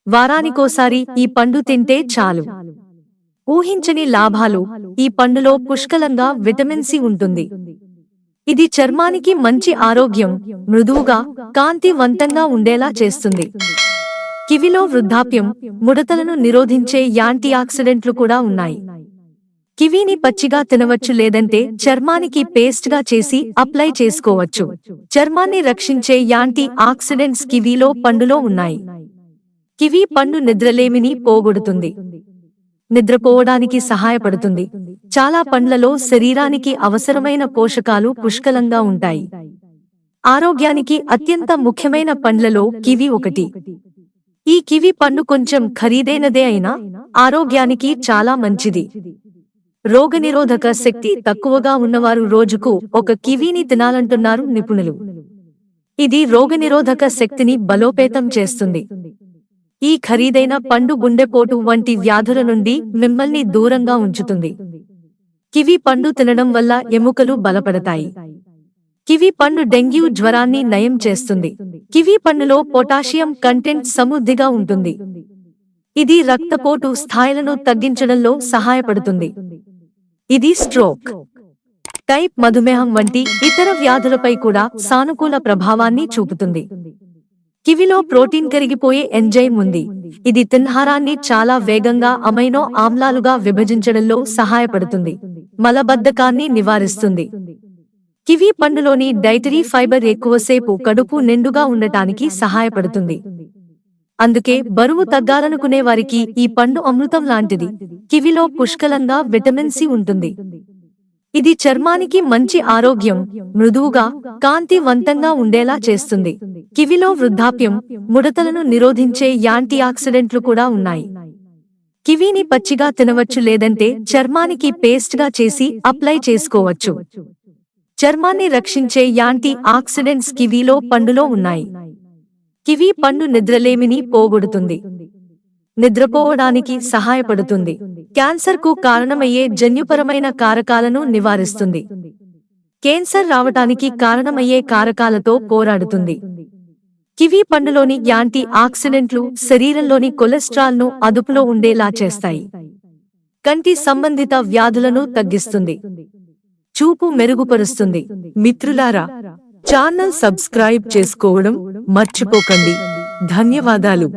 వారానికోసారి ఈ పండు తింటే చాలు. ఊహించని లాభాలు. ఈ పండులో పుష్కలంగా విటమిన్ సి ఉంటుంది. ఇది చర్మానికి మంచి ఆరోగ్యం, మృదువుగా, కాంతివంతంగా ఉండేలా చేస్తుంది. కివిలో వృద్ధాప్యం, ముడతలను నిరోధించే యాంటీ ఆక్సిడెంట్లు కూడా ఉన్నాయి. కివీని పచ్చిగా తినవచ్చు, లేదంటే చర్మానికి పేస్ట్గా చేసి అప్లై చేసుకోవచ్చు. చర్మాన్ని రక్షించే యాంటీ ఆక్సిడెంట్స్ కివీలో పండులో ఉన్నాయి. కివీ పండు నిద్రలేమిని పోగొడుతుంది, నిద్రపోవడానికి సహాయపడుతుంది. చాలా పండ్లలో శరీరానికి అవసరమైన పోషకాలు పుష్కలంగా ఉంటాయి. ఆరోగ్యానికి అత్యంత ముఖ్యమైన పండ్లలో కివి ఒకటి. ఈ కివి పండు కొంచెం ఖరీదైనదే అయినా ఆరోగ్యానికి చాలా మంచిది. రోగనిరోధక శక్తి తక్కువగా ఉన్నవారు రోజుకు ఒక కివీని తినాలంటున్నారు నిపుణులు. ఇది రోగనిరోధక శక్తిని బలోపేతం చేస్తుంది. ఈ ఖరీదైన పండు గుండెపోటు వంటి వ్యాధుల నుండి మిమ్మల్ని దూరంగా ఉంచుతుంది. కివి పండు తినడం వల్ల ఎముకలు బలపడతాయి. కివి పండు డెంగ్యూ జ్వరాన్ని నయం చేస్తుంది. కివి పండులో పొటాషియం కంటెంట్ సమృద్ధిగా ఉంటుంది. ఇది రక్తపోటు స్థాయిలను తగ్గించడంలో సహాయపడుతుంది. ఇది స్ట్రోక్, టైప్ మధుమేహం వంటి ఇతర వ్యాధులపై కూడా సానుకూల ప్రభావాన్ని చూపుతుంది. కివిలో ప్రోటీన్ కరిగిపోయే ఎంజైమ్ ఉంది. ఇది తిన్హారాన్ని చాలా వేగంగా అమైనో ఆమ్లాలుగా విభజించడంలో సహాయపడుతుంది. మలబద్ధకాన్ని నివారిస్తుంది. కివి పండులోని డైటరీ ఫైబర్ ఎక్కువసేపు కడుపు నిండుగా ఉండటానికి సహాయపడుతుంది. అందుకే బరువు తగ్గాలనుకునే వారికి ఈ పండు అమృతం లాంటిది. కివిలో పుష్కలంగా విటమిన్ సి ఉంటుంది. ఇది చర్మానికి మంచి ఆరోగ్యం, మృదువుగా, కాంతివంతంగా ఉండేలా చేస్తుంది. కివిలో వృద్ధాప్యం, ముడతలను నిరోధించే యాంటీ ఆక్సిడెంట్లు కూడా ఉన్నాయి. కివీని పచ్చిగా తినవచ్చు, లేదంటే చర్మానికి పేస్ట్గా చేసి అప్లై చేసుకోవచ్చు. చర్మాన్ని రక్షించే యాంటీ ఆక్సిడెంట్స్ కివీలో పండులో ఉన్నాయి. కివి పండు నిద్రలేమిని పోగొడుతుంది, నిద్రపోవడానికి సహాయపడుతుంది. క్యాన్సర్కు కారణమయ్యే జన్యుపరమైన కారకాలను నివారిస్తుంది. కేన్సర్ రావటానికి కారణమయ్యే కారకాలతో పోరాడుతుంది. కివి పండులోని యాంటీ ఆక్సిడెంట్లు శరీరంలోని కొలెస్ట్రాల్ను అదుపులో ఉండేలా చేస్తాయి. కంటి సంబంధిత వ్యాధులను తగ్గిస్తుంది. చూపు మెరుగుపరుస్తుంది. మిత్రులారా, ఛానల్ సబ్స్క్రైబ్ చేసుకోవడం మర్చిపోకండి. ధన్యవాదాలు.